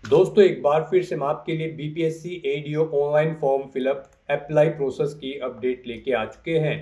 दोस्तों एक बार फिर से हम आपके लिए BPSC ADO online form fill up apply process की अपडेट लेके आ चुके हैं।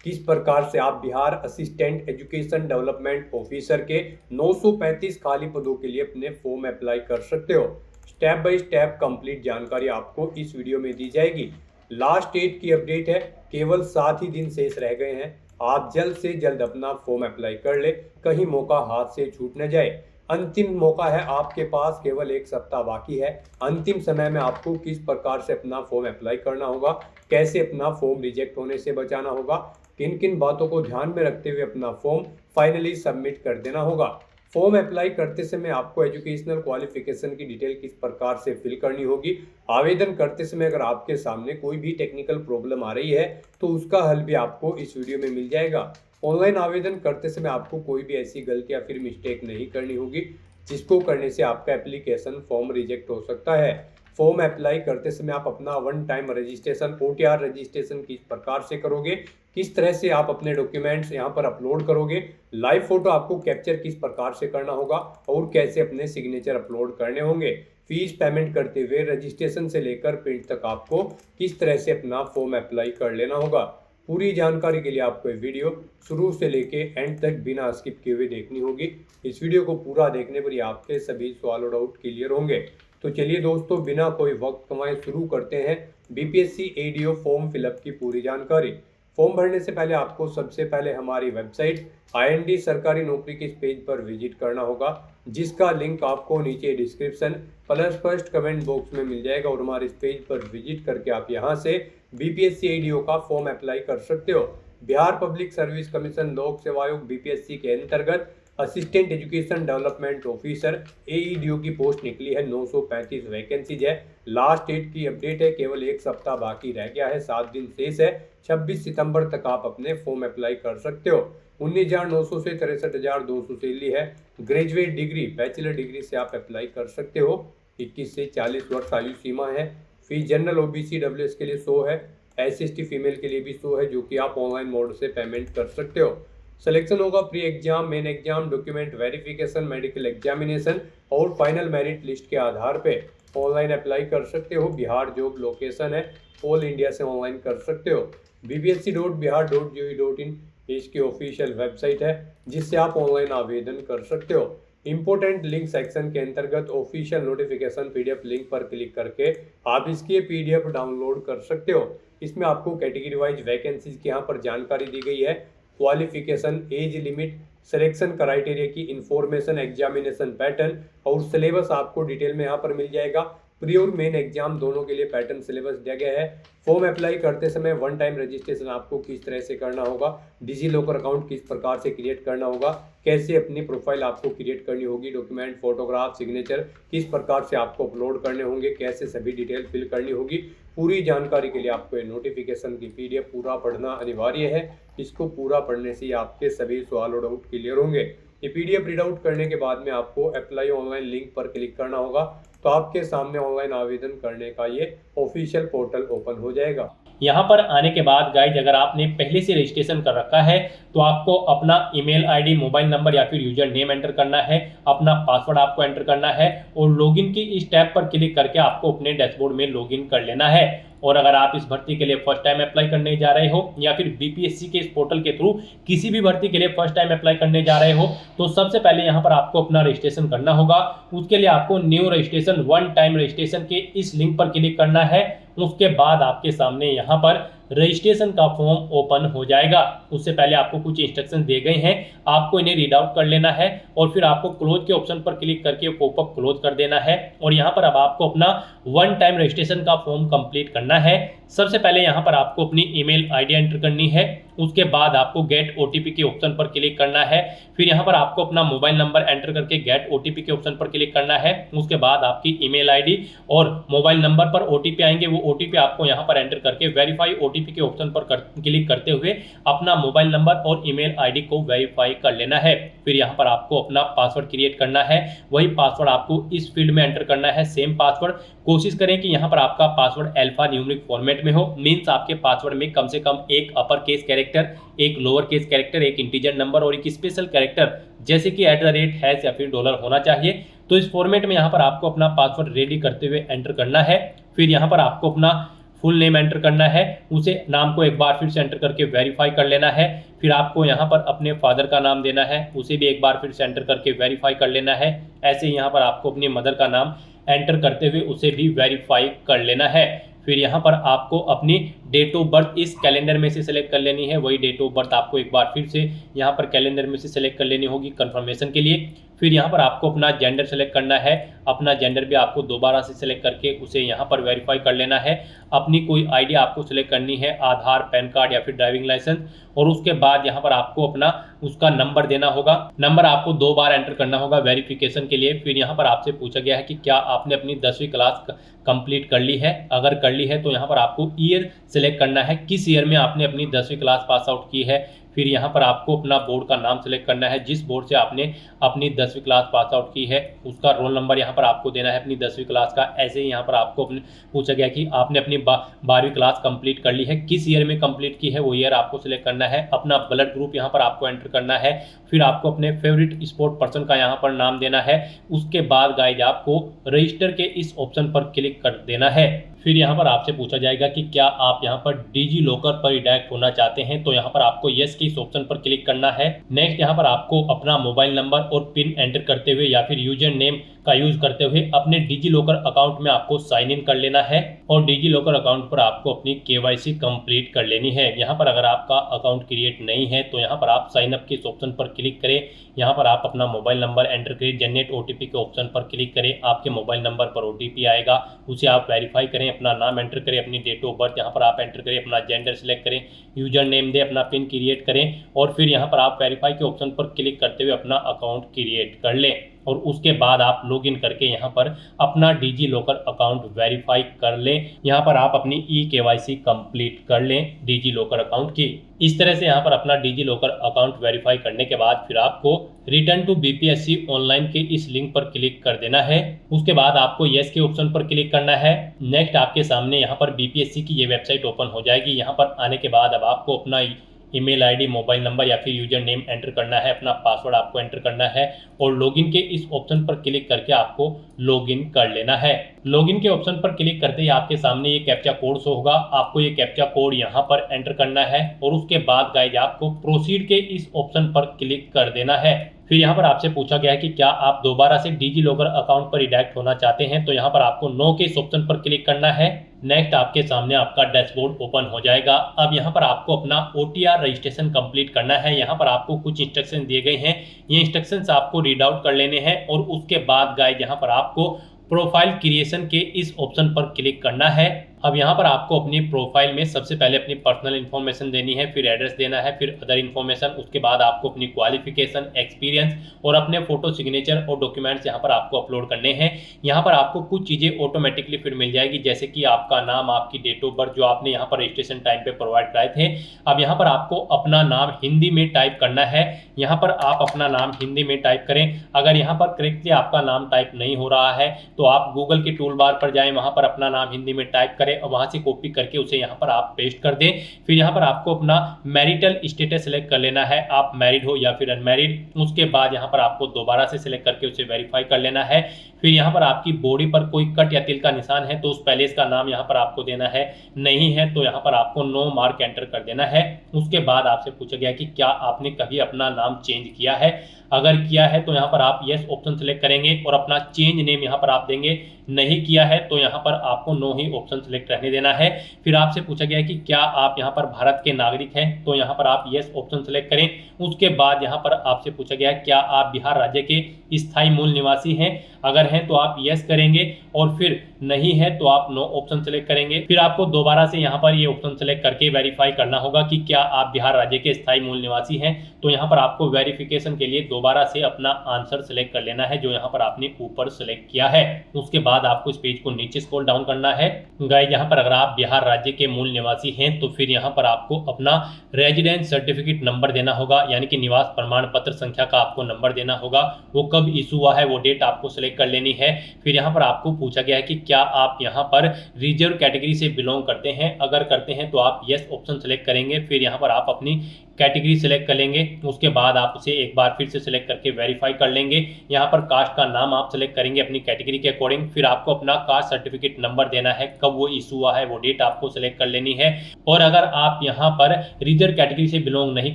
किस प्रकार से आप Bihar assistant education development officer के 935 खाली पदों के लिए अपने फॉर्म अप्लाई कर सकते हो। स्टेप बाय स्टेप कंप्लीट जानकारी आपको इस वीडियो में दी जाएगी। लास्ट डेट की अपडेट है, केवल 7 ही दिन शेष रह गए हैं। आप जल्द से जल्द अपना फॉर्म अप्लाई कर ले, कहीं मौका हाथ से छूट न जाए। अंतिम मौका है, आपके पास केवल एक सप्ताह बाकी है। अंतिम समय में आपको किस प्रकार से अपना फॉर्म अप्लाई करना होगा, कैसे अपना फॉर्म रिजेक्ट होने से बचाना होगा, किन किन बातों को ध्यान में रखते हुए अपना फॉर्म फाइनली सबमिट कर देना होगा। फॉर्म अप्लाई करते समय आपको एजुकेशनल क्वालिफिकेशन की डिटेल किस प्रकार से फिल करनी होगी। आवेदन करते समय अगर आपके सामने कोई भी टेक्निकल प्रॉब्लम आ रही है तो उसका हल भी आपको इस वीडियो में मिल जाएगा। ऑनलाइन आवेदन करते समय आपको कोई भी ऐसी गलती या फिर मिस्टेक नहीं करनी होगी जिसको करने से आपका एप्लीकेशन फॉर्म रिजेक्ट हो सकता है। फॉर्म अप्लाई करते समय आप अपना one time registration OTR registration किस प्रकार से करोगे, किस तरह से आप अपने डॉक्यूमेंट्स यहाँ पर अपलोड करोगे, लाइव फोटो आपको कैप्चर किस प्रकार से करना होगा और कैसे अपने सिग्नेचर अपलोड करने होंगे, फीस पेमेंट करते हुए रजिस्ट्रेशन से लेकर प्रिंट तक आपको किस तरह से अपना फॉर्म अप्लाई कर लेना होगा। पूरी जानकारी के लिए आपको ये वीडियो शुरू से लेके एंड तक बिना स्किप किए हुए देखनी होगी। इस वीडियो को पूरा देखने पर ही आपके सभी सवाल और डाउट क्लियर होंगे। तो चलिए दोस्तों, बिना कोई वक्त कमाए शुरू करते हैं बीपीएससी एडीओ फॉर्म फिलअप की पूरी जानकारी। फॉर्म भरने से पहले आपको सबसे पहले हमारी वेबसाइट IND सरकारी नौकरी के इस पेज पर विजिट करना होगा, जिसका लिंक आपको नीचे description plus first comment box में मिल जाएगा। और हमारे इस पेज पर विजिट करके आप यहां से बीपीएससी एडीओ का फॉर्म अप्लाई कर सकते हो। बिहार पब्लिक सर्विस कमीशन लोक सेवा आयोग बीपीएससी के अंतर्गत assistant education development officer AEDO की पोस्ट निकली है। 935 वैकेंसीज है। लास्ट डेट की अपडेट है, केवल एक सप्ताह बाकी रह गया है, 7 दिन शेष है। 26 सितंबर तक आप अपने फॉर्म अप्लाई कर सकते हो। 19,900 से 63,200 सैलरी है। ग्रेजुएट डिग्री बैचलर डिग्री से आप अप्लाई कर सकते हो। 21 से 40 वर्ष आयु सीमा है। फीस जनरल OBC WS के लिए 100 है। SC/ST फीमेल के लिए भी 100 है, जो कि आप ऑनलाइन मोड से पेमेंट कर सकते हो। सिलेक्शन होगा pre exam, main exam, document verification, medical examination और फाइनल मेरिट लिस्ट के आधार पे ऑनलाइन अप्लाई कर सकते हो। बिहार जॉब लोकेशन है, ऑल इंडिया से ऑनलाइन कर सकते हो। bbsc.bihar.gov.in इसकी ऑफिशियल वेबसाइट है, जिससे आप ऑनलाइन आवेदन कर सकते हो। इंपोर्टेंट लिंक सेक्शन के अंतर्गत ऑफिशियल नोटिफिकेशन PDF लिंक पर क्लिक करके आप इसकी PDF डाउनलोड कर सकते हो। इसमें आपको कैटेगरी वाइज वैकेंसीज की यहाँ पर जानकारी दी गई है। Qualification, age limit, selection criteria की इंफॉर्मेशन, एग्जामिनेशन पैटर्न और सिलेबस आपको डिटेल में यहाँ पर मिल जाएगा। प्री और मेन एग्जाम दोनों के लिए पैटर्न सिलेबस दिया गया है। फॉर्म अप्लाई करते समय वन टाइम रजिस्ट्रेशन आपको किस तरह से करना होगा, डिजी लॉकर अकाउंट किस प्रकार से क्रिएट करना होगा, कैसे अपनी प्रोफाइल आपको क्रिएट करनी होगी, डॉक्यूमेंट, फोटोग्राफ, सिग्नेचर किस प्रकार से आपको अपलोड करने होंगे, कैसे सभी डिटेल फिल करनी होगी। पूरी जानकारी के लिए आपको नोटिफिकेशन की PDF पूरा पढ़ना अनिवार्य है। इसको पूरा पढ़ने से आपके सभी सवाल और डाउट क्लियर होंगे। ये PDF रीड आउट करने के बाद में आपको अप्लाई ऑनलाइन लिंक पर क्लिक करना होगा, तो आपके सामने ऑनलाइन आवेदन करने का ये ऑफिशियल पोर्टल ओपन हो जाएगा। यहाँ पर आने के बाद गाइज, अगर आपने पहले से रजिस्ट्रेशन कर रखा है तो आपको अपना ईमेल ID, मोबाइल नंबर या फिर यूजर नेम एंटर करना है, अपना पासवर्ड आपको एंटर करना है और लॉगिन की इस टैब पर क्लिक करके आपको अपने डैशबोर्ड में लॉगिन कर लेना है। और अगर आप इस भर्ती के लिए फर्स्ट टाइम अप्लाई करने जा रहे हो या फिर बीपीएससी के इस पोर्टल के थ्रू किसी भी भर्ती के लिए फर्स्ट टाइम अप्लाई करने जा रहे हो, तो सबसे पहले यहाँ पर आपको अपना रजिस्ट्रेशन करना होगा। उसके लिए आपको new registration, one time registration के इस लिंक पर क्लिक करना है। उसके बाद आपके सामने यहाँ पर रजिस्ट्रेशन का फॉर्म ओपन हो जाएगा। उससे पहले आपको कुछ इंस्ट्रक्शन दिए गए हैं, आपको इन्हें रीड आउट कर लेना है और फिर आपको क्लोज के ऑप्शन पर क्लिक करके पॉपअप क्लोज कर देना है। और यहाँ पर अब आपको अपना वन टाइम रजिस्ट्रेशन का फॉर्म कंप्लीट करना है। सबसे पहले यहाँ पर आपको अपनी ईमेल ID एंटर करनी है। उसके बाद आपको गेट OTP के ऑप्शन पर क्लिक करना है। फिर यहाँ पर आपको अपना मोबाइल नंबर एंटर करके गेट OTP के ऑप्शन पर क्लिक करना है। उसके बाद आपकी ईमेल ID और मोबाइल नंबर पर OTP आएंगे, वो OTP आपको यहाँ पर एंटर करके वेरीफाई OTP के ऑप्शन पर क्लिक करते हुए अपना मोबाइल नंबर और ईमेल ID को वेरीफाई कर लेना है। फिर यहाँ पर आपको अपना पासवर्ड क्रिएट करना है। वही पासवर्ड आपको इस फील्ड में एंटर करना है, सेम पासवर्ड। कोशिश करें कि यहाँ पर आपका पासवर्ड अल्फा न्यूमेरिक फॉर्मेट में हो, मीन्स आपके पासवर्ड में कम से कम एक अपर केस कैरेक्टर, एक लोअर केस कैरेक्टर, एक इंटीजर नंबर और एक स्पेशल कैरेक्टर जैसे कि @ हैश या फिर डॉलर होना चाहिए। तो इस फॉर्मेट में यहाँ पर आपको अपना पासवर्ड रेडी करते हुए एंटर करना है। फिर यहाँ पर आपको अपना फुल नेम एंटर करना है, उसे नाम को एक बार फिर से एंटर करके वेरीफाई कर लेना है। फिर आपको यहाँ पर अपने फादर का नाम देना है, उसे भी एक बार फिर से एंटर करके वेरीफाई कर लेना है। ऐसे ही यहाँ पर आपको अपनी मदर का नाम एंटर करते हुए उसे भी वेरीफाई कर लेना है। फिर यहाँ पर आपको अपनी डेट ऑफ बर्थ इस कैलेंडर में से सिलेक्ट कर लेनी है। वही डेट ऑफ बर्थ आपको एक बार फिर से यहाँ पर कैलेंडर में से सिलेक्ट कर लेनी होगी कंफर्मेशन के लिए। फिर यहाँ पर आपको अपना जेंडर सेलेक्ट करना है, अपना जेंडर भी आपको दोबारा से सिलेक्ट करके उसे यहाँ पर वेरीफाई कर लेना है। अपनी कोई आईडी आपको सिलेक्ट करनी है, आधार, पैन कार्ड या फिर ड्राइविंग लाइसेंस, और उसके बाद यहाँ पर आपको अपना उसका नंबर देना होगा। नंबर आपको 2 बार एंटर करना होगा वेरिफिकेशन के लिए। फिर यहाँ पर आपसे पूछा गया है कि क्या आपने अपनी 10वीं क्लास कंप्लीट कर ली है। अगर कर ली है तो यहाँ पर आपको ईयर सेलेक्ट करना है, किस ईयर में आपने अपनी 10वीं क्लास पास आउट की है। फिर यहाँ पर आपको अपना बोर्ड का नाम सेलेक्ट करना है, जिस बोर्ड से आपने अपनी 10वीं क्लास पास आउट की है उसका रोल नंबर यहाँ पर आपको देना है अपनी 10वीं क्लास का। ऐसे ही यहाँ पर आपको पूछा गया कि आपने अपनी 12वीं क्लास कंप्लीट कर ली है, किस ईयर में कंप्लीट की है वो ईयर आपको सिलेक्ट करना है। अपना ब्लड ग्रुप यहाँ पर आपको एंटर करना है। फिर आपको अपने फेवरेट स्पोर्ट पर्सन का यहाँ पर नाम देना है। उसके बाद गाइज आपको रजिस्टर के इस ऑप्शन पर क्लिक कर देना है। फिर यहाँ पर आपसे पूछा जाएगा कि क्या आप यहाँ पर डिजी लॉकर पर रिडायरेक्ट होना चाहते हैं, तो यहाँ पर आपको यस के इस ऑप्शन पर क्लिक करना है। नेक्स्ट यहाँ पर आपको अपना मोबाइल नंबर और पिन एंटर करते हुए या फिर यूजर नेम का यूज करते हुए अपने डिजी लॉकर अकाउंट में आपको साइन इन कर लेना है और डिजी लॉकर अकाउंट पर आपको अपनी केवाईसी कंप्लीट कर लेनी है। यहाँ पर अगर आपका अकाउंट क्रिएट नहीं है तो यहाँ पर आप साइन अप के इस ऑप्शन पर क्लिक करें। यहाँ पर आप अपना मोबाइल नंबर एंटर करें, जनरेट ओटीपी के ऑप्शन पर क्लिक करें। आपके मोबाइल नंबर पर ओटीपी आएगा, उसे आप वेरीफाई करें। अपना नाम एंटर करें, अपनी डेट ऑफ बर्थ यहाँ पर आप एंटर करें, अपना जेंडर सेलेक्ट करें, यूजर नेम दें, अपना पिन क्रिएट करें और फिर यहाँ पर आप वेरीफाई के ऑप्शन पर क्लिक करते हुए अपना अकाउंट क्रिएट कर लें। और उसके बाद आप लॉगिन करके यहाँ पर अपना डिजी लॉकर अकाउंट वेरीफाई कर लें। यहाँ पर आप अपनी केवाईसी कंप्लीट कर लें डिजी लॉकर अकाउंट की। इस तरह से यहाँ पर अपना डिजी लॉकर अकाउंट वेरीफाई करने के बाद फिर आपको रिटर्न टू बीपीएससी ऑनलाइन के इस लिंक पर क्लिक कर देना है। उसके बाद आपको यस के ऑप्शन पर क्लिक करना है। नेक्स्ट आपके सामने यहाँ पर बीपीएससी की ये वेबसाइट ओपन हो जाएगी। यहाँ पर आने के बाद अब आपको अपना ईमेल आईडी, मोबाइल नंबर या फिर यूजर नेम एंटर करना है, अपना पासवर्ड आपको एंटर करना है और लॉगिन के इस ऑप्शन पर क्लिक करके आपको लॉगिन कर लेना है। लॉगिन के ऑप्शन पर क्लिक करते ही आपके सामने ये कैप्चा कोड शो होगा। आपको ये कैप्चा कोड यहाँ पर एंटर करना है और उसके बाद गाइज आपको प्रोसीड के इस ऑप्शन पर क्लिक कर देना है। फिर यहाँ पर आपसे पूछा गया है कि क्या आप दोबारा से डिजी लॉकर अकाउंट पर रिडायरेक्ट होना चाहते हैं, तो यहाँ पर आपको नो के इस ऑप्शन पर क्लिक करना है। नेक्स्ट आपके सामने आपका डैशबोर्ड ओपन हो जाएगा। अब यहाँ पर आपको अपना OTR रजिस्ट्रेशन कंप्लीट करना है। यहाँ पर आपको कुछ इंस्ट्रक्शन दिए गए हैं, ये इंस्ट्रक्शंस आपको रीड आउट कर लेने हैं और उसके बाद गाइज यहाँ पर आपको प्रोफाइल क्रिएशन के इस ऑप्शन पर क्लिक करना है। अब यहाँ पर आपको अपनी प्रोफाइल में सबसे पहले अपनी पर्सनल इन्फॉर्मेशन देनी है, फिर एड्रेस देना है, फिर अदर इन्फॉर्मेशन। उसके बाद आपको अपनी क्वालिफिकेशन, एक्सपीरियंस और अपने फोटो, सिग्नेचर और डॉक्यूमेंट्स यहाँ पर आपको अपलोड करने हैं। यहाँ पर आपको कुछ चीज़ें ऑटोमेटिकली फिर मिल जाएगी, जैसे कि आपका नाम, आपकी डेट ऑफ बर्थ जो आपने यहाँ पर रजिस्ट्रेशन टाइम पे प्रोवाइड कराए थे। अब यहाँ पर आपको अपना नाम हिंदी में टाइप करना है। यहाँ पर आप अपना नाम हिंदी में टाइप करें। अगर यहाँ पर करेक्टली आपका नाम टाइप नहीं हो रहा है तो आप गूगल के टूल बार पर जाएं, वहाँ पर अपना नाम हिंदी में टाइप करें और वहाँ से कॉपी करके उसे यहाँ पर आप पेस्ट कर दें। फिर यहाँ पर आपको अपना मैरिटल स्टेटस सेलेक्ट कर लेना है, आप मैरिड हो या फिर अनमैरिड। उसके बाद यहाँ पर आपको दोबारा से सिलेक्ट करके उसे वेरीफाई कर लेना है। फिर यहाँ पर आपकी बॉडी पर कोई कट या तिल का निशान है तो उस पैलेस का नाम यहाँ पर आपको देना है, नहीं है तो यहाँ पर आपको नो मार्क एंटर कर देना है। उसके बाद आपसे पूछा गया कि क्या आपने कभी अपना नाम चेंज किया है। अगर किया है तो यहाँ पर आप यस ऑप्शन सेलेक्ट करेंगे और अपना चेंज नेम यहाँ पर आप देंगे। नहीं किया है तो यहाँ पर आपको नो ही ऑप्शन सेलेक्ट रहने देना है। फिर आपसे पूछा गया है कि क्या आप यहाँ पर भारत के नागरिक हैं, तो यहाँ पर आप यस ऑप्शन सेलेक्ट करें। उसके बाद यहाँ पर आपसे पूछा गया है क्या आप बिहार राज्य के स्थायी मूल निवासी हैं। अगर हैं तो आप यस करेंगे और फिर नहीं है तो आप नो ऑप्शन सेलेक्ट करेंगे। फिर आपको दोबारा से यहाँ पर ये ऑप्शन सेलेक्ट करके वेरीफाई करना होगा कि क्या आप बिहार राज्य के स्थायी मूल निवासी हैं। तो यहाँ पर आपको वेरिफिकेशन के लिए दोबारा से अपना आंसर सेलेक्ट कर लेना है जो यहाँ पर आपने ऊपर सेलेक्ट किया है। उसके बाद आपको इस पेज को नीचे स्क्रॉल डाउन करना है। गाइस यहाँ पर अगर आप बिहार राज्य के मूल निवासी हैं तो फिर यहाँ पर आपको अपना रेजिडेंस सर्टिफिकेट नंबर देना होगा, यानी कि निवास प्रमाण पत्र संख्या का आपको नंबर देना होगा। वो कब इशू हुआ है वो डेट आपको सेलेक्ट सेलेक्ट कर लेनी है। फिर यहाँ पर आपको पूछा गया है कि क्या आप यहाँ पर रिजर्व कैटेगरी से बिलोंग करते हैं, अगर करते हैं तो आप यस ऑप्शन सेलेक्ट करेंगे। फिर यहाँ पर आप अपनी कैटेगरी सेलेक्ट कर लेंगे, उसके बाद आप उसे एक बार फिर से सेलेक्ट करके वेरीफाई कर लेंगे। यहाँ पर कास्ट का नाम आप सेलेक्ट करेंगे अपनी कैटेगरी के अकॉर्डिंग। फिर आपको अपना कास्ट सर्टिफिकेट नंबर देना है, कब वो इशू हुआ है वो डेट आपको सेलेक्ट कर लेनी है। और अगर आप यहाँ पर रिजर्व कैटेगरी से बिलोंग नहीं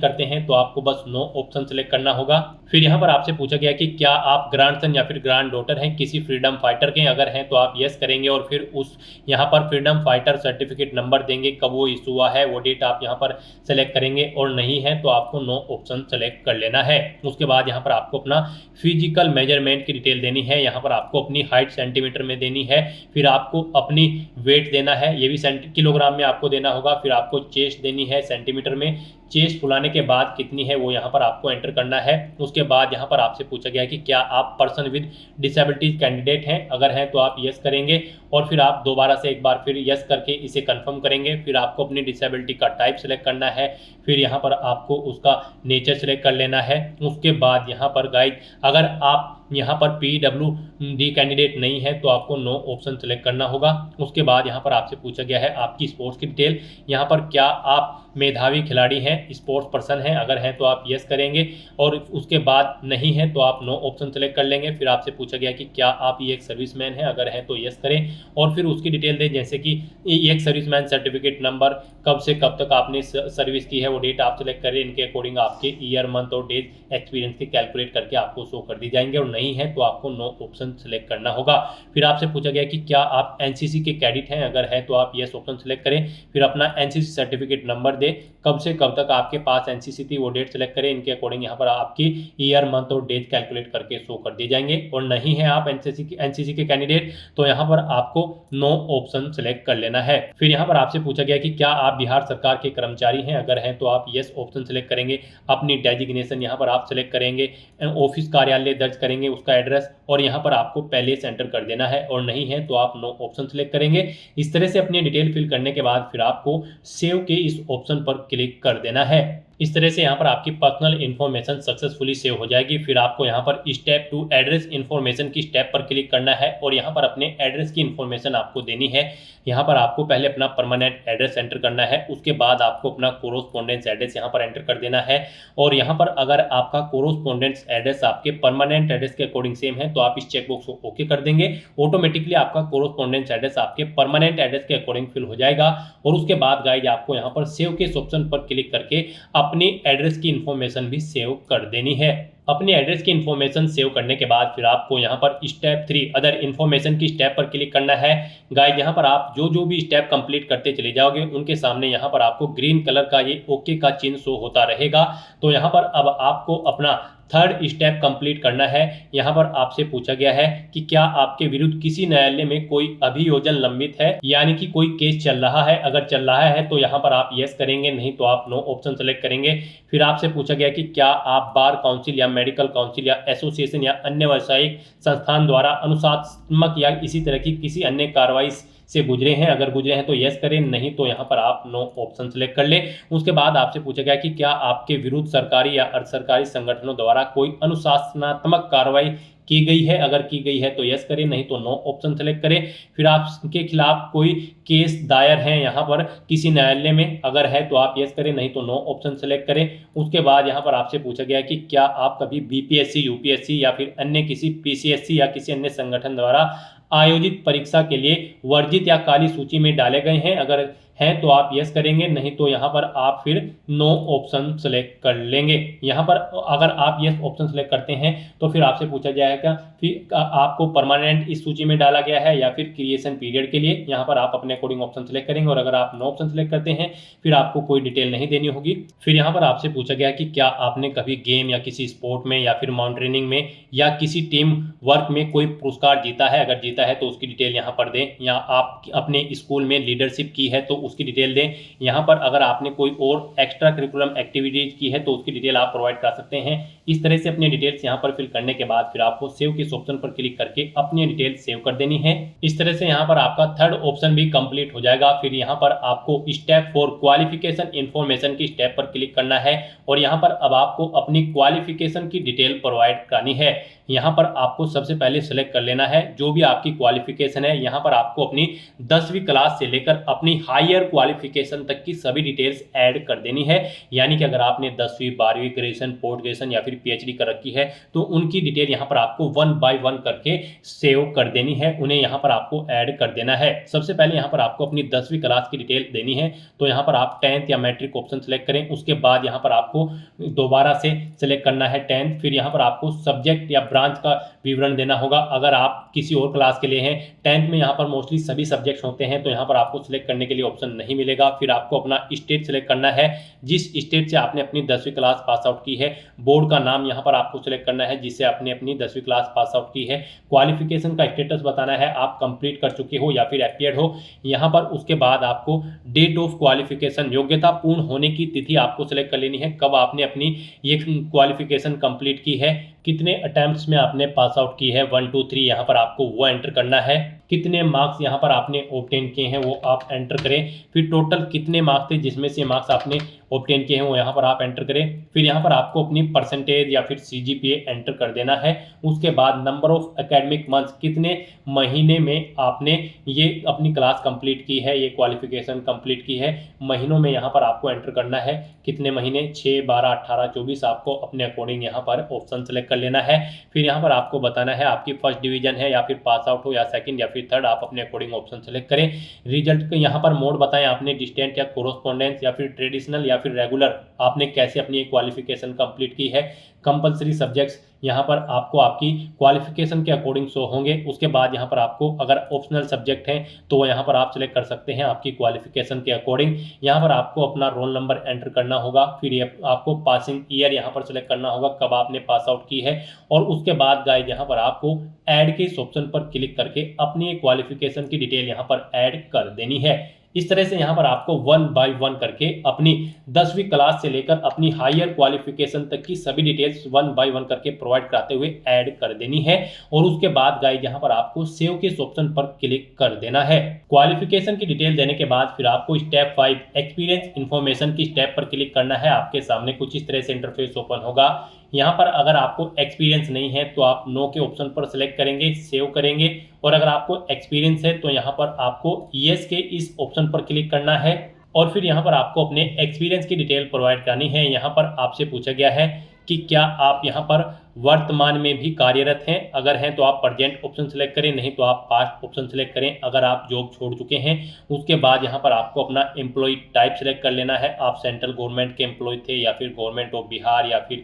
करते हैं तो आपको बस नो ऑप्शन सेलेक्ट करना होगा। फिर यहाँ पर आपसे पूछा गया कि क्या आप ग्रैंडसन या फिर ग्रैंड डॉटर हैं किसी फ्रीडम फाइटर के, अगर हैं तो आप यस करेंगे और फिर उस यहाँ पर फ्रीडम फाइटर सर्टिफिकेट नंबर देंगे, कब वो इशू हुआ है वो डेट आप यहाँ पर सेलेक्ट करेंगे। और नहीं है तो आपको नो ऑप्शन सेलेक्ट कर लेना है। उसके बाद यहाँ पर आपको अपना फिजिकल मेजरमेंट की डिटेल देनी है। यहाँ पर आपको अपनी हाइट सेंटीमीटर में देनी है। फिर आपको अपनी वेट देना है, ये भी किलोग्राम में आपको देना होगा। फिर आपको चेस्ट देनी है सेंटीमीटर में, चेस्ट फुलाने के बाद कितनी है वो यहाँ पर आपको एंटर करना है। उसके बाद यहाँ पर आपसे पूछा गया है कि क्या आप पर्सन विद डिसेबिलिटीज कैंडिडेट हैं, अगर हैं तो आप यस करेंगे और फिर आप दोबारा से एक बार फिर यस करके इसे कंफर्म करेंगे। फिर आपको अपनी डिसेबिलिटी का टाइप सेलेक्ट करना है। फिर यहाँ पर आपको उसका नेचर सेलेक्ट कर लेना है। उसके बाद यहाँ पर गाइड अगर आप यहाँ पर PWD कैंडिडेट नहीं है तो आपको नो ऑप्शन सेलेक्ट करना होगा। उसके बाद यहाँ पर आपसे पूछा गया है आपकी स्पोर्ट्स की डिटेल, यहाँ पर क्या आप मेधावी खिलाड़ी हैं, स्पोर्ट्स पर्सन हैं, अगर हैं तो आप यस करेंगे और उसके बाद नहीं है तो आप नो ऑप्शन सेलेक्ट कर लेंगे। फिर आपसे पूछा गया कि क्या आप ये एक सर्विसमैन हैं, अगर हैं तो यस करें और फिर उसकी डिटेल दें, जैसे कि एक सर्विसमैन सर्टिफिकेट नंबर, कब से कब तक आपने सर्विस की है वो डेट आप सेलेक्ट करें। इनके अकॉर्डिंग आपके ईयर, मंथ और डेज एक्सपीरियंस के कैलकुलेट करके आपको शो कर दी जाएंगे और नहीं है तो आपको नो ऑप्शन सेलेक्ट करना होगा। फिर आपसे पूछा गया कि क्या आप एनसीसी के कैडेट हैं, अगर है तो आप यस ऑप्शन सेलेक्ट करें। फिर अपना एनसीसी सर्टिफिकेट नंबर दे, कब से कब तक आपके पास एनसीसी थी वो डेट सेलेक्ट करें। इनके अकॉर्डिंग यहाँ पर आपकी ईयर, मंथ और डेट कैलकुलेट करके शो कर दिए जाएंगे। और नहीं है आप एनसीसी के कैंडिडेट तो यहाँ पर आपको नो ऑप्शन सेलेक्ट कर लेना है। फिर यहाँ पर आपसे पूछा गया कि क्या आप बिहार सरकार के कर्मचारी हैं, अगर हैं तो आप यस ऑप्शन सेलेक्ट करेंगे। अपनी डेजिग्नेशन यहाँ पर आप सेलेक्ट करेंगे, ऑफिस कार्यालय दर्ज करेंगे, उसका एड्रेस और यहाँ पर आपको पहले से एंटर कर देना है। और नहीं है तो आप नो ऑप्शन सेलेक्ट करेंगे। इस तरह से अपनी डिटेल फिल करने के बाद फिर आपको सेव के इस ऑप्शन पर क्लिक कर देना है। इस तरह से यहाँ पर आपकी पर्सनल इन्फॉर्मेशन सक्सेसफुली सेव हो जाएगी। फिर आपको यहाँ पर स्टेप 2 एड्रेस इन्फॉर्मेशन की स्टेप पर क्लिक करना है और यहाँ पर अपने एड्रेस की इन्फॉर्मेशन आपको देनी है। यहाँ पर आपको पहले अपना परमानेंट एड्रेस एंटर करना है, उसके बाद आपको अपना कोरोस्पोंडेंस एड्रेस यहाँ पर एंटर कर देना है। और यहाँ पर अगर आपका कोरोस्पोंडेंस एड्रेस आपके परमानेंट एड्रेस के अकॉर्डिंग सेम है तो आप इस चेकबॉक्स को ओके कर देंगे। ऑटोमेटिकली आपका कोरोस्पोंडेंस एड्रेस आपके परमानेंट एड्रेस के अकॉर्डिंग फिल हो जाएगा। और उसके बाद गाइज आपको यहाँ पर सेव के इस ऑप्शन पर क्लिक करके अपनी एड्रेस की इंफॉर्मेशन भी सेव कर देनी है। अपनी एड्रेस की इंफॉर्मेशन सेव करने के बाद फिर आपको यहाँ पर स्टेप 3 अदर इन्फॉर्मेशन की स्टेप पर क्लिक करना है। गाइस यहाँ पर आप जो भी स्टेप कंप्लीट करते चले जाओगे उनके सामने यहाँ पर आपको ग्रीन कलर का ये ओके का चिन्ह शो होता रहेगा। तो यहाँ पर अब आपको अपना थर्ड स्टेप कंप्लीट करना है। यहाँ पर आपसे पूछा गया है कि क्या आपके विरुद्ध किसी न्यायालय में कोई अभियोजन लंबित है, यानी कि कोई केस चल रहा है। अगर चल रहा है तो यहाँ पर आप यस करेंगे, नहीं तो आप नो ऑप्शन सेलेक्ट करेंगे। फिर आपसे पूछा गया कि क्या आप बार काउंसिल या मेडिकल काउंसिल या एसोसिएशन या अन्य व्यावसायिक संस्थान द्वारा अनुशासनात्मक या इसी तरह की किसी अन्य कार्रवाई से गुजरे हैं। अगर गुजरे हैं तो यस करें, नहीं तो यहाँ पर आप नो ऑप्शन सेलेक्ट कर लें। उसके बाद आपसे पूछा गया कि क्या आपके विरुद्ध सरकारी या अर्ध सरकारी संगठनों द्वारा कोई अनुशासनात्मक कार्रवाई की गई है। अगर की गई है तो यस करें, नहीं तो नो ऑप्शन सेलेक्ट करें। फिर आपके खिलाफ कोई केस दायर है यहाँ पर किसी न्यायालय में, अगर है तो आप यस करें, नहीं तो नो ऑप्शन सेलेक्ट करें। उसके बाद यहाँ पर आपसे पूछा गया कि क्या आप कभी बीपीएससी, यूपीएससी या फिर अन्य किसी पीसीएससी या किसी अन्य संगठन द्वारा आयोजित परीक्षा के लिए वर्जित या काली सूची में डाले गए हैं। अगर हैं तो आप यस करेंगे, नहीं तो यहाँ पर आप फिर नो ऑप्शन सेलेक्ट कर लेंगे। यहाँ पर अगर आप यस ऑप्शन सेलेक्ट करते हैं तो फिर आपसे पूछा जाएगा फिर आपको परमानेंट इस सूची में डाला गया है या फिर क्रिएशन पीरियड के लिए। यहाँ पर आप अपने अकॉर्डिंग ऑप्शन सेलेक्ट करेंगे और अगर आप नो ऑप्शन सेलेक्ट करते हैं फिर आपको कोई डिटेल नहीं देनी होगी। फिर यहाँ पर आपसे पूछा गया कि क्या आपने कभी गेम या किसी स्पोर्ट में या फिर माउंटेनियरिंग में या किसी टीम वर्क में कोई पुरस्कार जीता है। अगर जीता है तो उसकी डिटेल यहाँ पर दें, या आप अपने स्कूल में लीडरशिप की है तो उसकी डिटेल दें। यहाँ पर अगर आपने कोई और एक्स्ट्रा करिकुलम एक्टिविटीज की है तो उसकी डिटेल आप प्रोवाइड कर सकते हैं। इस तरह से अपनी डिटेल्स यहाँ पर फिल करने के बाद फिर आपको सेव के ऑप्शन पर क्लिक करके अपनी डिटेल सेव कर देनी है। इस तरह से यहाँ पर आपका थर्ड ऑप्शन भी कंप्लीट हो जाएगा। फिर यहाँ पर आपको स्टेप 4 क्वालिफिकेशन इन्फॉर्मेशन की स्टेप पर क्लिक करना है और यहाँ पर अब आपको अपनी क्वालिफिकेशन की डिटेल प्रोवाइड करनी है। यहाँ पर आपको सबसे पहले सेलेक्ट कर लेना है जो भी आपकी क्वालिफिकेशन है। यहाँ पर आपको अपनी 10वीं क्लास से लेकर अपनी हायर क्वालिफिकेशन तक की सभी डिटेल्स ऐड कर देनी है। यानी कि अगर आपने 10वीं 12वीं ग्रेजुएशन पोस्ट ग्रेजुएशन या फिर पीएचडी कर रखी है तो उनकी डिटेल यहाँ पर आपको 1 बाय 1 करके सेव कर देनी है, उन्हें यहाँ पर आपको ऐड कर देना है। सबसे पहले यहाँ पर आपको अपनी 10वीं क्लास की डिटेल देनी है, तो यहाँ पर आप 10th या मैट्रिक ऑप्शन सेलेक्ट करें। उसके बाद यहाँ पर आपको दोबारा से सेलेक्ट करना है 10th। फिर यहाँ पर आपको सब्जेक्ट या ब्रांच का विवरण देना होगा। अगर आप किसी और क्लास के लिए हैं, 10th में यहाँ पर मोस्टली सभी सब्जेक्ट्स होते हैं, तो यहाँ पर आपको सिलेक्ट करने के लिए ऑप्शन नहीं मिलेगा। फिर आपको अपना स्टेट सेलेक्ट करना है, जिस स्टेट से आपने अपनी 10वीं क्लास पास आउट की है। बोर्ड का नाम यहाँ पर आपको सिलेक्ट करना है जिससे आपने अपनी 10वीं क्लास पास आउट की है। क्वालिफिकेशन का स्टेटस बताना है, आप कंप्लीट कर चुके हो या फिर अपीयर्ड हो यहाँ पर। उसके बाद आपको डेट ऑफ क्वालिफिकेशन, योग्यता पूर्ण होने की तिथि आपको सिलेक्ट कर लेनी है, कब आपने अपनी ये क्वालिफिकेशन कंप्लीट की है, कितने अटेम्प्ट्स में आपने पास आउट की है 1 2 3 यहाँ पर आपको वो एंटर करना है। कितने मार्क्स यहाँ पर आपने ऑब्टेन किए हैं वो आप एंटर करें। फिर टोटल कितने मार्क्स थे जिसमें से मार्क्स आपने ऑब्टेन किए हैं वो यहाँ पर आप एंटर करें। फिर यहाँ पर आपको अपनी परसेंटेज या फिर सीजीपीए एंटर कर देना है। उसके बाद नंबर ऑफ एकेडमिक मंथ्स, कितने महीने में आपने ये अपनी क्लास कंप्लीट की है, ये क्वालिफिकेशन कंप्लीट की है, महीनों में यहाँ पर आपको एंटर करना है। कितने महीने, 6 12 18 24 आपको अपने अकॉर्डिंग यहाँ पर ऑप्शन सेलेक्ट कर लेना है। फिर यहाँ पर आपको बताना है आपकी फर्स्ट डिवीजन है या फिर पास आउट हो या सेकंड या फिर थर्ड, आप अपने अकॉर्डिंग ऑप्शन सेलेक्ट करें। रिजल्ट को यहाँ पर मोड बताएं, आपने डिस्टेंट या कोरोस्पोंडेंस या फिर ट्रेडिशनल या फिर रेगुलर, आपने कैसे अपनी क्वालिफिकेशन कंप्लीट की है। कंपलसरी सब्जेक्ट्स यहाँ पर आपको आपकी क्वालिफिकेशन के अकॉर्डिंग शो होंगे। उसके बाद यहाँ पर आपको अगर ऑप्शनल सब्जेक्ट हैं तो यहाँ पर आप सिलेक्ट कर सकते हैं आपकी क्वालिफिकेशन के अकॉर्डिंग। यहाँ पर आपको अपना रोल नंबर एंटर करना होगा। फिर ये आपको पासिंग ईयर यहाँ पर सिलेक्ट करना होगा, कब आपने पास आउट की है। और उसके बाद गाइस यहाँ पर आपको ऐड के इस ऑप्शन पर क्लिक करके अपनी क्वालिफिकेशन की डिटेल यहाँ पर ऐड कर देनी है। इस तरह से यहाँ पर आपको 1 बाय 1 करके अपनी 10वीं क्लास से लेकर अपनी हायर क्वालिफिकेशन तक की सभी डिटेल्स 1 बाय 1 करके प्रोवाइड कराते हुए ऐड कर देनी है। और उसके बाद गाइस यहाँ पर आपको सेव के इस ऑप्शन पर क्लिक कर देना है। क्वालिफिकेशन की डिटेल देने के बाद फिर आपको स्टेप 5 एक्सपीरियंस इन्फॉर्मेशन की स्टेप पर क्लिक करना है। आपके सामने कुछ इस तरह से इंटरफेस ओपन होगा। यहाँ पर अगर आपको एक्सपीरियंस नहीं है तो आप नो के ऑप्शन पर सिलेक्ट करेंगे, सेव करेंगे। और अगर आपको एक्सपीरियंस है तो यहाँ पर आपको यस के इस ऑप्शन पर क्लिक करना है। और फिर यहाँ पर आपको अपने एक्सपीरियंस की डिटेल प्रोवाइड करनी है। यहाँ पर आपसे पूछा गया है कि क्या आप यहाँ पर वर्तमान में भी कार्यरत हैं, अगर हैं तो आप प्रेजेंट ऑप्शन सेलेक्ट करें, नहीं तो आप पास्ट ऑप्शन सेलेक्ट करें अगर आप जॉब छोड़ चुके हैं। उसके बाद यहाँ पर आपको अपना एम्प्लॉय टाइप सेलेक्ट कर लेना है, आप सेंट्रल गवर्नमेंट के एम्प्लॉय थे या फिर गवर्नमेंट ऑफ बिहार या फिर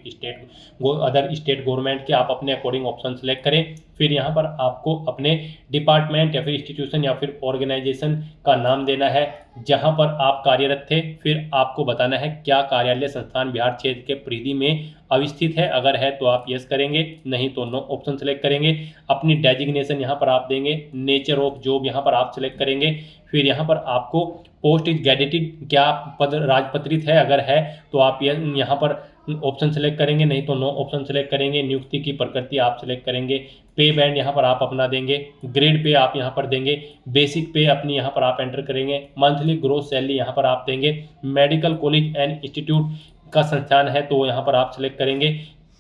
अदर स्टेट गवर्नमेंट के, आप अपने अकॉर्डिंग ऑप्शन सेलेक्ट करें। फिर यहाँ पर आपको अपने डिपार्टमेंट या फिर इंस्टीट्यूशन या फिर ऑर्गेनाइजेशन का नाम देना है जहाँ पर आप कार्यरत थे। फिर आपको बताना है क्या कार्यालय संस्थान बिहार क्षेत्र के परिधि में अवस्थित है, अगर है तो आप यस करेंगे, नहीं तो नो ऑप्शन सेलेक्ट करेंगे। अपनी डेजिग्नेशन यहाँ पर आप देंगे, नेचर ऑफ जॉब यहाँ पर आप सेलेक्ट करेंगे। फिर यहाँ पर आपको पोस्ट इज गैजेटेड, क्या पद राजपत्रित है, अगर है तो आप यहाँ पर ऑप्शन सेलेक्ट करेंगे, नहीं तो नो ऑप्शन सेलेक्ट करेंगे। नियुक्ति की प्रकृति आप सेलेक्ट करेंगे। पे बैंड यहाँ पर आप अपना देंगे, ग्रेड पे आप यहाँ पर देंगे, बेसिक पे अपनी यहाँ पर आप एंटर करेंगे, मंथली ग्रोस सैलरी यहाँ पर आप देंगे। मेडिकल कॉलेज एंड इंस्टीट्यूट का संस्थान है तो यहाँ पर आप सेलेक्ट करेंगे।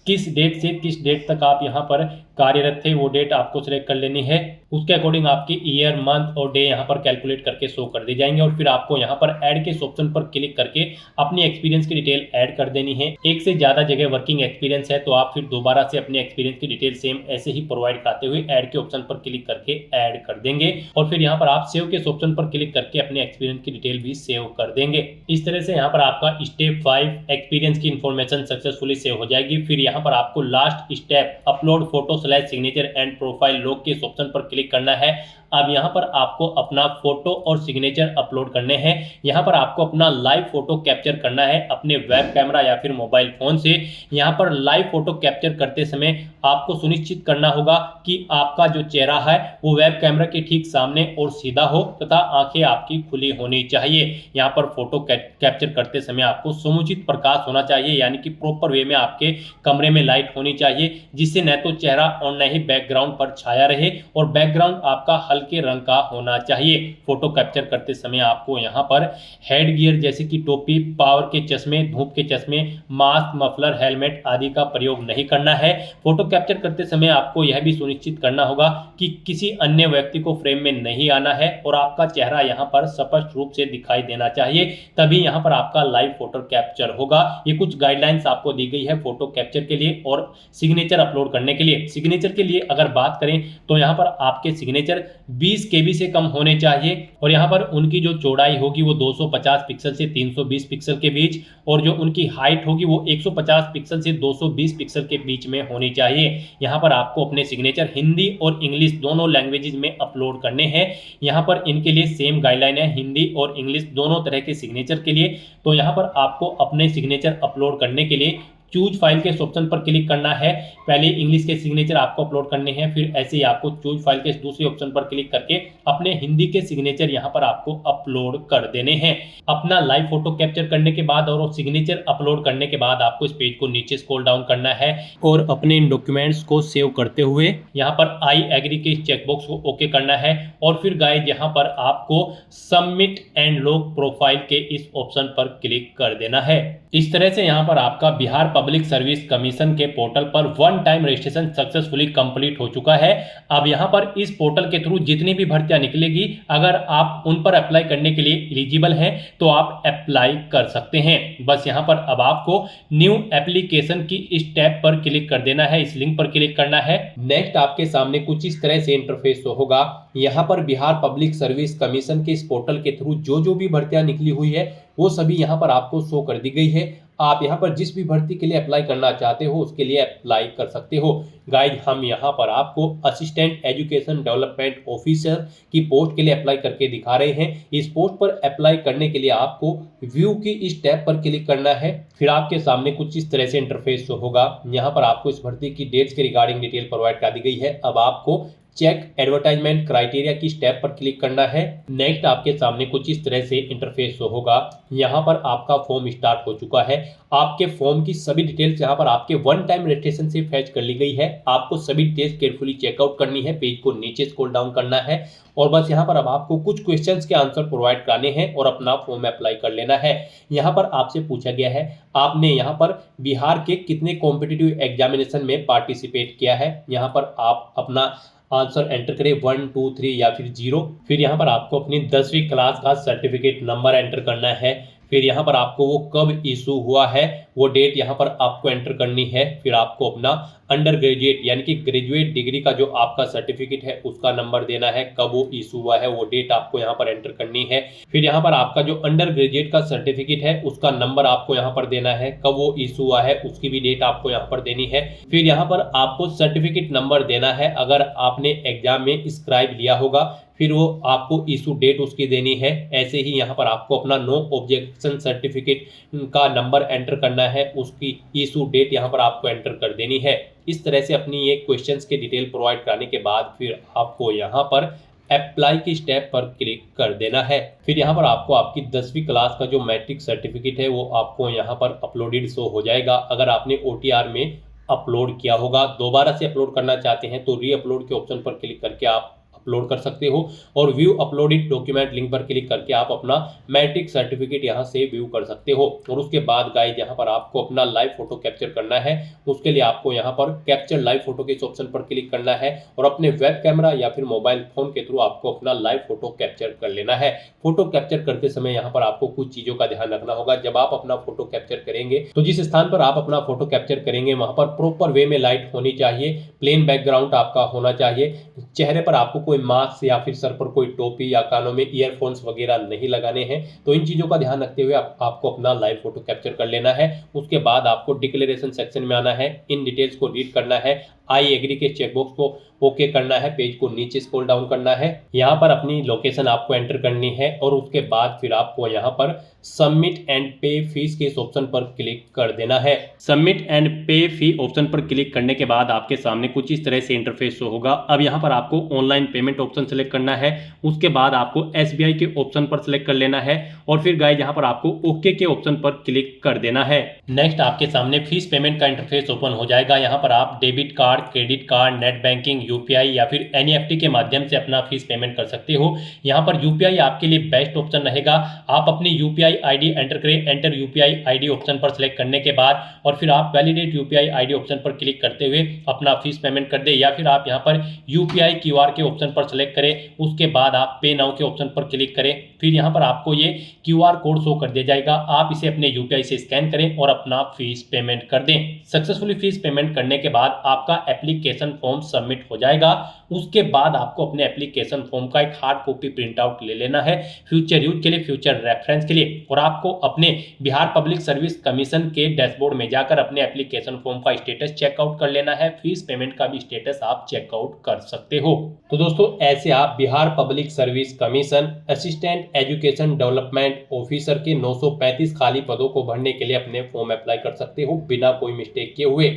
किस डेट से किस डेट तक आप यहाँ पर कार्यरत थे वो डेट आपको सिलेक्ट कर लेनी है। उसके अकॉर्डिंग आपकी ईयर मंथ और डे यहाँ पर कैलकुलेट करके शो कर दी जाएंगे। और फिर आपको यहाँ पर ऐड के ऑप्शन पर क्लिक करके अपनी एक्सपीरियंस की डिटेल ऐड कर देनी है। एक से ज़्यादा जगह वर्किंग एक्सपीरियंस है तो आप फिर दोबारा से अपनी एक्सपीरियंस की डिटेल सेम ऐसे ही प्रोवाइड कराते हुए ऐड के ऑप्शन पर क्लिक करके ऐड कर देंगे। और फिर यहाँ पर आप सेव के ऑप्शन पर क्लिक करके अपने एक्सपीरियंस की डिटेल भी सेव कर देंगे। इस तरह से यहाँ पर आपका स्टेप 5 एक्सपीरियंस की इन्फॉर्मेशन सक्सेसफुली सेव हो जाएगी। फिर यहाँ पर आपको last step upload photo / signature and profile log के ऑप्शन पर क्लिक करना है। अब यहाँ पर आपको अपना फोटो और सिग्नेचर अपलोड करने हैं। यहाँ पर आपको अपना लाइव फोटो कैप्चर करना है अपने वेब कैमरा या फिर मोबाइल फोन से। यहाँ पर लाइव फोटो कैप्चर करते समय आपको सुनिश्चित करना होगा कि आपका जो चेहरा है वो वेब कैमरा के ठीक सामने और सीधा हो तथा आंखें आपकी खुली होनी चाहिए। यहाँ पर फोटो कैप्चर करते समय आपको समुचित प्रकाश होना चाहिए, यानी कि प्रॉपर वे में आपके कमरे में लाइट होनी चाहिए जिससे न तो चेहरा और न ही बैकग्राउंड पर छाया रहे और बैकग्राउंड आपका हल्के रंग का होना चाहिए। फोटो कैप्चर करते समय आपको यहाँ पर हेड गियर जैसे कि टोपी, पावर के चश्मे, धूप के चश्मे, मास्क, मफलर, हेलमेट आदि का प्रयोग नहीं करना है। फोटो कैप्चर करते समय आपको यह भी सुनिश्चित करना होगा कि किसी अन्य व्यक्ति को फ्रेम में नहीं आना है और आपका चेहरा यहाँ पर स्पष्ट रूप से दिखाई देना चाहिए, तभी यहाँ पर आपका लाइव फोटो कैप्चर होगा। ये कुछ गाइडलाइंस आपको दी गई है फोटो कैप्चर के लिए और सिग्नेचर अपलोड करने के लिए। सिग्नेचर के लिए अगर बात करें तो यहाँ पर आपके सिग्नेचर 20 KB से कम होने चाहिए और यहाँ पर उनकी जो चौड़ाई होगी वो 250 पिक्सल से 320 पिक्सल के बीच और जो उनकी हाइट होगी वो 150 पिक्सल से 220 पिक्सल के बीच में होनी चाहिए। यहाँ पर आपको अपने सिग्नेचर हिंदी और इंग्लिश दोनों लैंग्वेजेस में अपलोड करने हैं। यहाँ पर इनके लिए सेम गाइडलाइन है, हिंदी और इंग्लिश दोनों तरह के सिग्नेचर के लिए। तो यहाँ पर आपको अपने सिग्नेचर अपलोड करने के लिए चूज फाइल के ऑप्शन पर क्लिक करना है। पहले इंग्लिश के सिग्नेचर आपको अपलोड करने हैं, फिर ऐसे ही आपको चूज फाइल के दूसरे ऑप्शन पर क्लिक करके अपने हिंदी के सिग्नेचर यहां पर आपको अपलोड कर देने हैं। अपना लाइव फोटो कैप्चर करने के बाद और सिग्नेचर अपलोड करने के बाद आपको इस पेज को नीचे स्क्रॉल डाउन करना है और अपने इन डॉक्यूमेंट्स को सेव करते हुए यहाँ पर आई एग्री के चेकबॉक्स को ओके करना है और फिर गाइस यहाँ पर आपको सबमिट एंड लॉग प्रोफाइल के इस ऑप्शन पर क्लिक कर देना है। इस तरह से यहाँ पर आपका बिहार पब्लिक सर्विस कमीशन के पोर्टल पर one time registration successfully complete हो चुका है। अब यहाँ पर इस पोर्टल के थ्रू जितनी भी भर्तियां निकलेगी, अगर आप उन पर अप्लाई करने के लिए एलिजिबल हैं तो आप अप्लाई कर सकते हैं। बस यहाँ पर अब आपको न्यू एप्लीकेशन की इस टैब पर क्लिक कर देना है, इस लिंक पर क्लिक करना है। नेक्स्ट आपके सामने कुछ इस तरह से इंटरफेस होगा। यहाँ पर बिहार पब्लिक सर्विस कमीशन के इस पोर्टल के थ्रू जो भी भर्तियां निकली हुई है वो सभी यहाँ पर आपको शो कर दी गई है। आप यहाँ पर जिस भी भर्ती के लिए अप्लाई करना चाहते हो उसके लिए अप्लाई कर सकते हो। गाइज हम यहाँ पर आपको असिस्टेंट एजुकेशन डेवलपमेंट ऑफिसर की पोस्ट के लिए अप्लाई करके दिखा रहे हैं। इस पोस्ट पर अप्लाई करने के लिए आपको व्यू की इस टैब पर क्लिक करना है। फिर आपके सामने कुछ इस तरह से इंटरफेस होगा। यहाँ पर आपको इस भर्ती की डेट्स के रिगार्डिंग डिटेल प्रोवाइड कर दी गई है। अब आपको चेक एडवर्टाइजमेंट क्राइटेरिया की स्टेप पर क्लिक करना है। नेक्स्ट आपके सामने कुछ इस तरह से इंटरफेस होगा। यहाँ पर आपका फॉर्म स्टार्ट हो चुका है। आपके फॉर्म की सभी डिटेल्स यहाँ पर आपके वन टाइम रजिस्ट्रेशन से फैच कर ली गई है। आपको सभी डिटेल्स केयरफुली चेकआउट करनी है, पेज को नीचे स्क्रॉल डाउन करना है और बस यहाँ पर अब आपको कुछ क्वेश्चंस के आंसर प्रोवाइड कराने हैं और अपना फॉर्म अप्लाई कर लेना है। यहाँ पर आपसे पूछा गया है आपने यहाँ पर बिहार के कितने कॉम्पिटिटिव एग्जामिनेशन में पार्टिसिपेट किया है। यहाँ पर आप अपना आंसर एंटर करें 1, 2, 3 या फिर 0। फिर यहाँ पर आपको अपनी 10वीं क्लास का सर्टिफिकेट नंबर एंटर करना है। फिर यहाँ पर आपको वो कब इशू हुआ है वो डेट यहाँ पर आपको एंटर करनी है। फिर आपको अपना अंडर ग्रेजुएट यानी कि ग्रेजुएट डिग्री का जो आपका सर्टिफिकेट है उसका नंबर देना है, कब वो इशू हुआ है वो डेट आपको यहाँ पर एंटर करनी है। फिर यहाँ पर आपका जो अंडर ग्रेजुएट का सर्टिफिकेट है उसका नंबर आपको यहाँ पर देना है, कब वो इशू हुआ है उसकी भी डेट आपको यहाँ पर देनी है। फिर यहाँ पर आपको सर्टिफिकेट नंबर देना है अगर आपने एग्जाम में स्क्राइब लिया होगा, फिर वो आपको इशू डेट उसकी देनी है। ऐसे ही यहाँ पर आपको अपना नो ऑब्जेक्शन सर्टिफिकेट का नंबर एंटर करना है, उसकी इशू डेट यहाँ पर आपको एंटर कर देनी है। इस तरह से अपनी ये क्वेश्चंस के डिटेल प्रोवाइड कराने के बाद फिर आपको यहाँ पर अप्लाई की स्टेप पर क्लिक कर देना है। फिर यहाँ पर आपको आपकी 10वीं क्लास का जो मैट्रिक सर्टिफिकेट है वो आपको यहाँ पर अपलोडेड शो हो जाएगा। अगर आपने OTR में अपलोड किया होगा, दोबारा से अपलोड करना चाहते हैं तो री अपलोड के ऑप्शन पर क्लिक करके आप अपलोड कर सकते हो और व्यू अपलोडेड डॉक्यूमेंट लिंक पर क्लिक करके आप अपना मैट्रिक सर्टिफिकेट यहां से व्यू कर सकते हो। और उसके बाद गाइस यहां पर आपको अपना लाइव फोटो कैप्चर करना है। उसके लिए आपको यहां पर कैप्चर लाइव फोटो के इस ऑप्शन पर क्लिक करना है और अपने वेब कैमरा या फिर मोबाइल फोन के थ्रू आपको अपना लाइव फोटो कैप्चर कर लेना है। फोटो कैप्चर करते समय यहाँ पर आपको कुछ चीजों का ध्यान रखना होगा। जब आप अपना फोटो कैप्चर करेंगे तो जिस स्थान पर आप अपना फोटो कैप्चर करेंगे वहां पर प्रॉपर वे में लाइट होनी चाहिए, प्लेन बैकग्राउंड आपका होना चाहिए, चेहरे पर आपको कोई मास्क या फिर सर पर कोई टोपी या कानों में ईयरफोन्स वगैरह नहीं लगाने हैं। तो इन चीजों का ध्यान रखते हुए आपको अपना लाइव फोटो कैप्चर कर लेना है। उसके बाद आपको डिक्लेरेशन सेक्शन में आना है, इन डिटेल्स को रीड करना है, आई एग्री के चेकबॉक्स को ओके करना है, पेज को नीचे स्क्रॉल डाउन करना है, यहाँ पर अपनी लोकेशन आपको एंटर करनी है और उसके बाद फिर आपको यहाँ पर सबमिट एंड पे फीस के इस ऑप्शन पर क्लिक कर देना है। सबमिट एंड पे फी ऑप्शन पर क्लिक करने के बाद आपके सामने कुछ इस तरह से इंटरफेस शो होगा। अब यहाँ पर आपको online payment payment option select करना है। उसके बाद आपको SBI के ऑप्शन पर सेलेक्ट कर लेना है और फिर गाइस यहाँ पर आपको ओके के ऑप्शन पर क्लिक कर देना है। नेक्स्ट आपके सामने फीस पेमेंट का इंटरफेस ओपन हो जाएगा। यहाँ पर आप debit card, credit card, net banking, UPI या फिर NEFT के माध्यम से अपना फीस पेमेंट कर सकते हो। यहाँ पर UPI आपके लिए बेस्ट ऑप्शन रहेगा। आप अपनी UPI ID एंटर करें, एंटर UPI ID ऑप्शन पर सेलेक्ट करने के बाद और फिर आप वैलिडेट UPI ID ऑप्शन पर क्लिक करते हुए अपना फीस पेमेंट कर दे, या फिर आप यहाँ पर UPI QR के ऑप्शन पर सेलेक्ट करें। उसके बाद आप पे नाउ के ऑप्शन पर क्लिक करें, फिर यहाँ पर आपको ये QR कोड शो कर दिया जाएगा। आप इसे अपने UPI से स्कैन करें और अपना फीस पेमेंट कर दें। सक्सेसफुली फीस पेमेंट करने के बाद आपका एप्लीकेशन फॉर्म सबमिट हो जाएगा। उसके बाद आपको अपने एप्लीकेशन फॉर्म का एक हार्ड कॉपी प्रिंट आउट ले लेना है फ्यूचर यूज के लिए, फ्यूचर रेफरेंस के लिए, और आपको अपने बिहार पब्लिक सर्विस कमीशन के डैशबोर्ड में जाकर अपने एप्लीकेशन फॉर्म का स्टेटस चेकआउट कर लेना है। फीस पेमेंट का भी स्टेटस आप चेकआउट कर सकते हो। तो दोस्तों ऐसे आप Bihar public service commission assistant education development officer के 935 खाली पदों को भरने के लिए अपने फॉर्म अप्लाई कर सकते हो बिना कोई मिस्टेक किए हुए।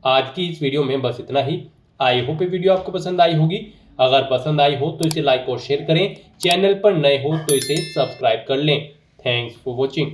आज की इस वीडियो में बस इतना ही। आई होप ये वीडियो आपको पसंद आई होगी। अगर पसंद आई हो तो इसे लाइक और शेयर करें। चैनल पर नए हो तो इसे सब्सक्राइब कर लें। Thanks for watching.